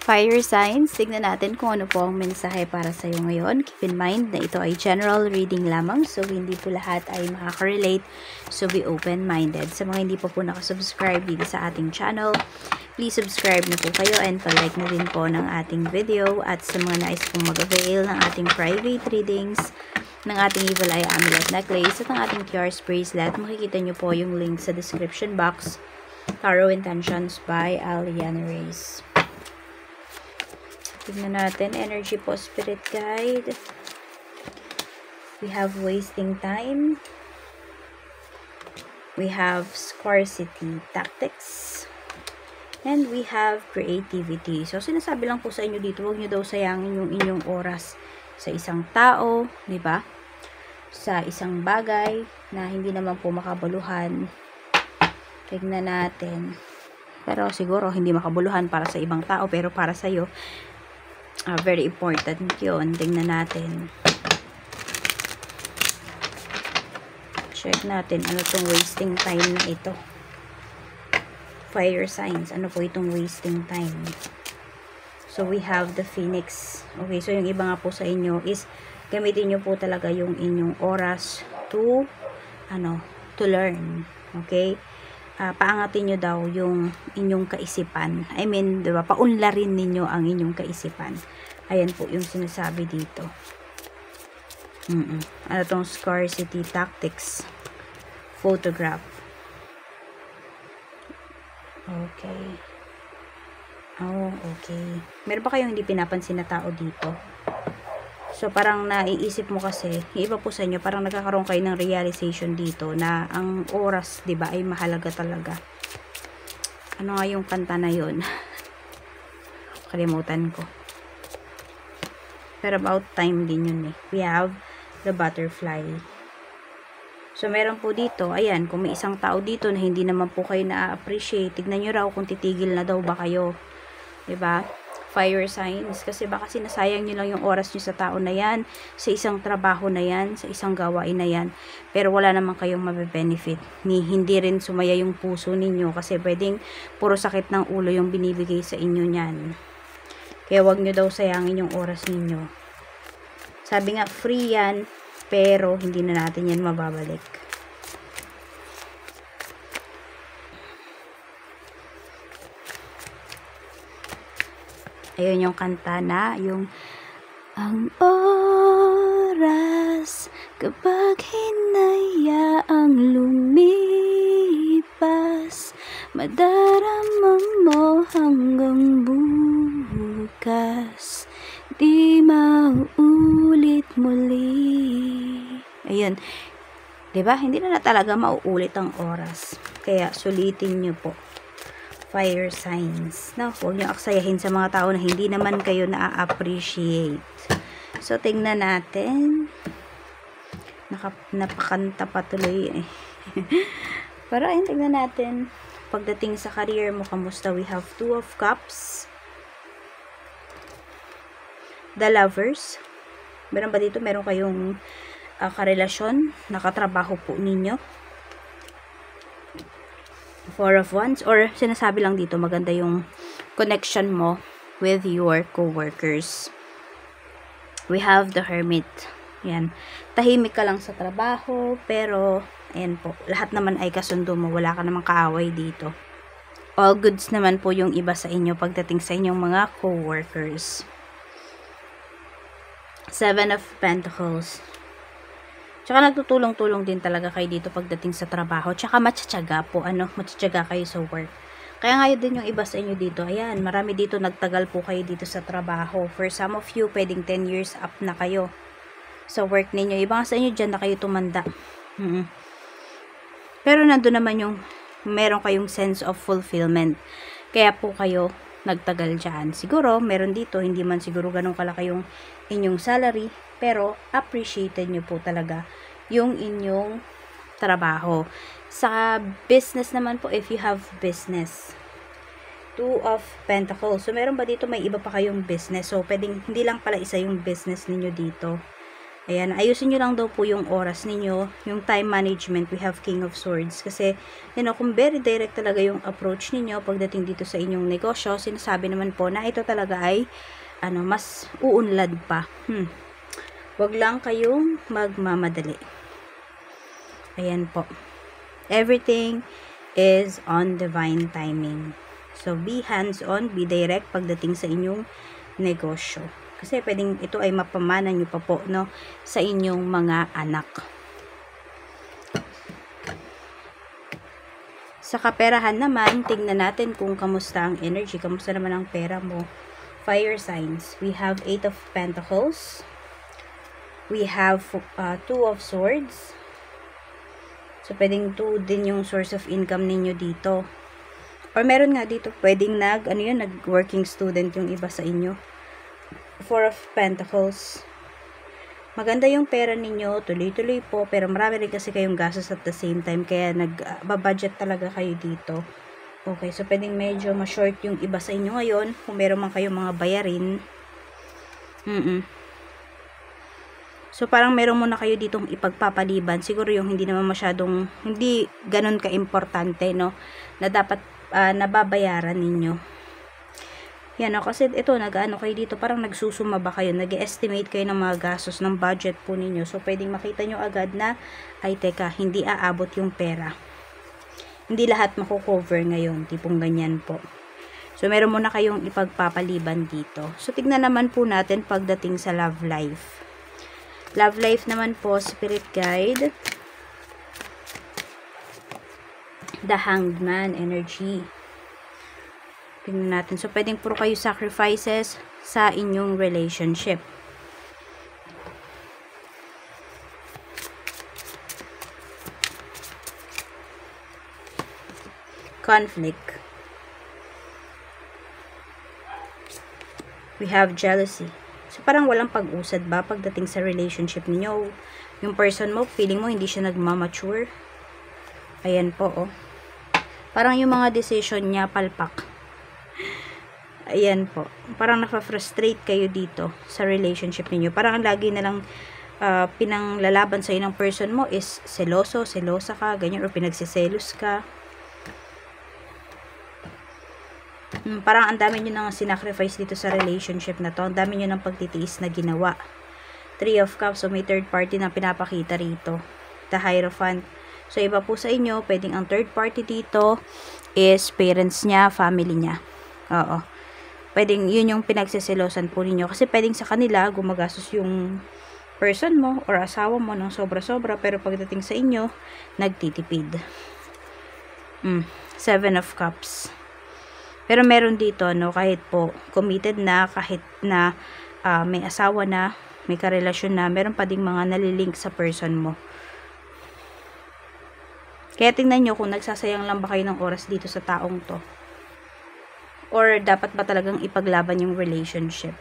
Fire signs, tignan natin kung ano po ang mensahe para sa iyo ngayon. Keep in mind na ito ay general reading lamang, so hindi po lahat ay makaka-relate, so be open-minded. Sa mga hindi pa po nakasubscribe dito sa ating channel, please subscribe na po kayo and palike na din po ng ating video. At sa mga nais pong mag-avail ng ating private readings, ng ating Evil Eye Amulet Necklace at ng ating Cures Bracelet, makikita nyo po yung link sa description box. Tarot Intentions by Aliana Reyes. Tignan natin, energy po, spirit guide. We have wasting time. We have scarcity tactics. And we have creativity. So, sinasabi lang po sa inyo dito, huwag nyo daw sayangin yung inyong oras sa isang tao, di ba? Sa isang bagay na hindi naman po makabuluhan. Tignan natin. Pero siguro, hindi makabuluhan para sa ibang tao, pero para sa iyo, very important yun. Tingnan natin. Check natin ano itong wasting time na ito. Fire signs. Ano po itong wasting time? So, we have the Phoenix. Okay, so yung iba nga po sa inyo is gamitin nyo po talaga yung inyong oras to learn. Okay? Paangatin nyo daw yung inyong kaisipan. I mean, diba, paunlarin ninyo ang inyong kaisipan. Ayan po yung sinasabi dito. Ano tong scarcity tactics? Photograph. Okay. Oh, okay. Meron ba kayong hindi pinapansin na tao dito? So, parang naiisip mo kasi, yung iba po sa inyo, parang nagkakaroon kayo ng realization dito na ang oras, diba, ay mahalaga talaga. Ano nga yung kanta na yun? Kalimutan ko. Pero about time din yun eh. We have the butterfly. So, meron po dito, ayan, kung may isang tao dito na hindi naman po kayo na-appreciate, tignan nyo raw kung titigil na daw ba kayo. Diba? Fire signs. Kasi baka sinasayang nyo lang yung oras nyo sa tao na yan, sa isang trabaho na yan, sa isang gawain na yan. Pero wala naman kayong mabe-benefit. Hindi rin sumaya yung puso ninyo kasi pwedeng puro sakit ng ulo yung binibigay sa inyo nyan. Kaya wag nyo daw sayangin yung oras ninyo. Sabi nga, free yan, pero hindi na natin yan mababalik. Ayun yung kanta na, yung ang oras kapag hinayaang lumipas, madarama mo hanggang bukas, di mauulit muli. Ayun. Diba? Hindi na talaga mauulit ang oras. Kaya sulitin nyo po. Fire signs. No, huwag nyo aksayahin sa mga tao na hindi naman kayo na-appreciate. So, tingnan natin. Napakanta pa tuloy eh. Pero ayun, tingnan natin. Pagdating sa career mo, kamusta? We have 2 of Cups. The Lovers. Meron ba dito? Meron kayong karelasyon? Nakatrabaho po ninyo? 4 of Wands, or sinasabi lang dito maganda yung connection mo with your co-workers. We have the Hermit. Yan. Tahimik ka lang sa trabaho, pero ayan po, lahat naman ay kasundo mo, wala ka namang kaaway dito. All goods naman po yung iba sa inyo pagdating sa inyong mga co-workers. 7 of Pentacles. Tsaka nagtutulong-tulong din talaga kayo dito pagdating sa trabaho. Tsaka matyaga po, matyaga kayo sa work. Kaya ngayon din yung iba sa inyo dito, ayan, marami dito nagtagal po kayo dito sa trabaho. For some of you, pwedeng 10 years up na kayo sa work ninyo. Iba nga sa inyo, dyan na kayo tumanda. Pero nandun naman yung, meron kayong sense of fulfillment. Kaya po kayo nagtagal dyan. Siguro, meron dito, hindi man siguro ganun kalaki yung inyong salary, pero appreciated nyo po talaga yung inyong trabaho. Sa business naman po, if you have business, 2 of Pentacles. So, meron ba dito may iba pa kayong business? So, pwedeng, hindi lang pala isa yung business ninyo dito. Ayan, ayusin nyo lang daw po yung oras ninyo, yung time management. We have King of Swords. Kasi, kung very direct talaga yung approach ninyo pagdating dito sa inyong negosyo, sinasabi naman po na ito talaga ay, mas uunlad pa. Wag lang kayong magmamadali. Ayan po. Everything is on divine timing. So, be hands-on, be direct pagdating sa inyong negosyo. Kasi pwedeng ito ay mapamana nyo pa po, no, sa inyong mga anak. Sa kaperahan naman, tingnan natin kung kamusta ang energy, kamusta naman ang pera mo. Fire signs. We have 8 of Pentacles. We have 2 of Swords. So, pwedeng 2 din yung source of income ninyo dito. Or meron nga dito, pwedeng nag-working student yung iba sa inyo. 4 of Pentacles. Maganda yung pera ninyo, tuloy-tuloy po, pero marami rin kasi kayong gastos at the same time, kaya nag-budget talaga kayo dito. Okay, so pwedeng medyo ma-short yung iba sa inyo ngayon, kung meron man kayong mga bayarin. So, parang meron muna kayo ditong ipagpapaliban. Siguro yung hindi naman masyadong, hindi ganun ka-importante, no, na dapat nababayaran ninyo. Yan, kasi ito, kayo dito, parang nagsusuma ba kayo, nag-estimate kayo ng mga gastos ng budget po ninyo. So, pwedeng makita nyo agad na, ay teka, hindi aabot yung pera. Hindi lahat mako-cover ngayon, tipong ganyan po. So, meron muna kayong ipagpapaliban dito. So, tignan naman po natin pagdating sa love life. Love life naman po, spirit guide. The Hanged Man energy. Tingnan natin. So, pwedeng puro kayo sacrifices sa inyong relationship. Conflict. We have jealousy. So, parang walang pag-usad ba pagdating sa relationship niyo? Yung person mo, feeling mo hindi siya nagmamature. Ayan po, oh. Parang yung mga decision niya palpak. Ayan po. Parang nafa-frustrate kayo dito sa relationship niyo. Parang lagi na lang pinanglalaban sa ng person mo is seloso, selosa ka, ganyan, or pinagsiselos ka. Parang ang dami nyo nang sinacrifice dito sa relationship na to. Ang dami nyo ng pagtitiis na ginawa. 3 of Cups, so may third party na pinapakita rito. The Hierophant. So, iba po sa inyo, pwedeng ang third party dito is parents niya, family niya. Oo. Pwedeng yun yung pinagsiselosan po ninyo. Kasi pwedeng sa kanila, gumagastos yung person mo or asawa mo ng sobra-sobra. Pero pagdating sa inyo, nagtitipid. 7 of Cups. Pero meron dito, no, kahit po committed na, kahit na may asawa na, may karelasyon na, meron pa ding mga nalilink sa person mo. Kaya tingnan nyo kung nagsasayang lang ba kayo ng oras dito sa taong to. Or dapat ba talagang ipaglaban yung relationship.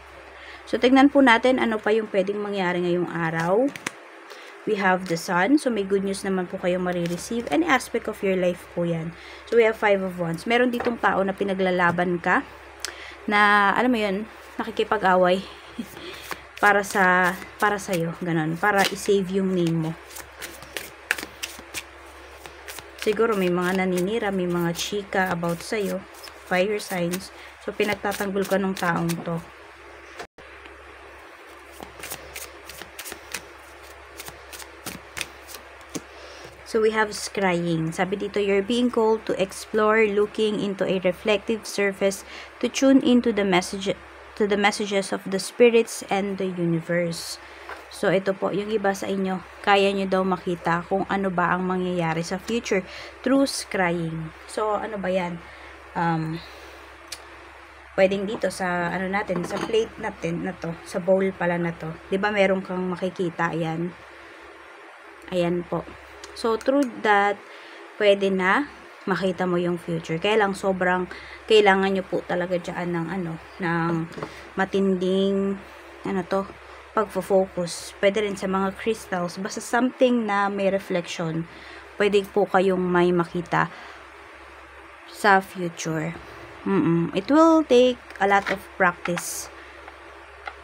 So, tingnan po natin ano pa yung pwedeng mangyari ngayong araw. We have the Sun. So, may good news naman po kayong marireceive. Any aspect of your life po yan. So, we have 5 of Wands. Meron ditong tao na pinaglalaban ka. Na, alam mo yun, nakikipag-away. para sa'yo. Ganon. Para i-save yung name mo. Siguro may mga naninira, may mga chika about sa'yo. Fire signs. So, pinagtatanggol ka ng taong to. So, we have scrying. Sabi dito, you're being called to explore, looking into a reflective surface to tune into the messages of the spirits and the universe. So, ito po, yung iba sa inyo, kaya nyo daw makita kung ano ba ang mangyayari sa future through scrying. So, ano ba yan? Pwedeng dito sa, sa plate natin na to, sa bowl pala na to. 'Di ba meron kang makikita, ayan. Ayan po. So, through that, pwede na makita mo yung future. Kaya lang, sobrang kailangan nyo po talaga dyan ng matinding, pagfo-focus. Pwede rin sa mga crystals. Basta something na may reflection. Pwede po kayong may makita sa future. It will take a lot of practice.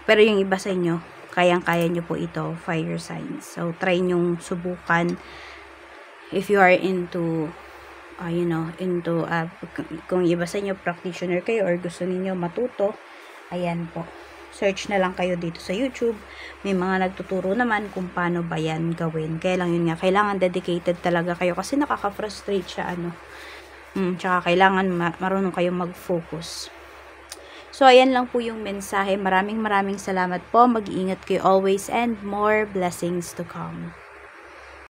Pero yung iba sa inyo, kayang-kaya nyo po ito, fire signs. So, try nyong subukan if you are into, kung iba sa inyo, practitioner kayo or gusto niyo matuto, ayan po. Search na lang kayo dito sa YouTube. May mga nagtuturo naman kung paano ba yan gawin. Kaya lang yun nga, kailangan dedicated talaga kayo kasi nakaka-frustrate siya, tsaka kailangan marunong kayong mag-focus. So, ayan lang po yung mensahe. Maraming salamat po. Mag-iingat kayo always and more blessings to come.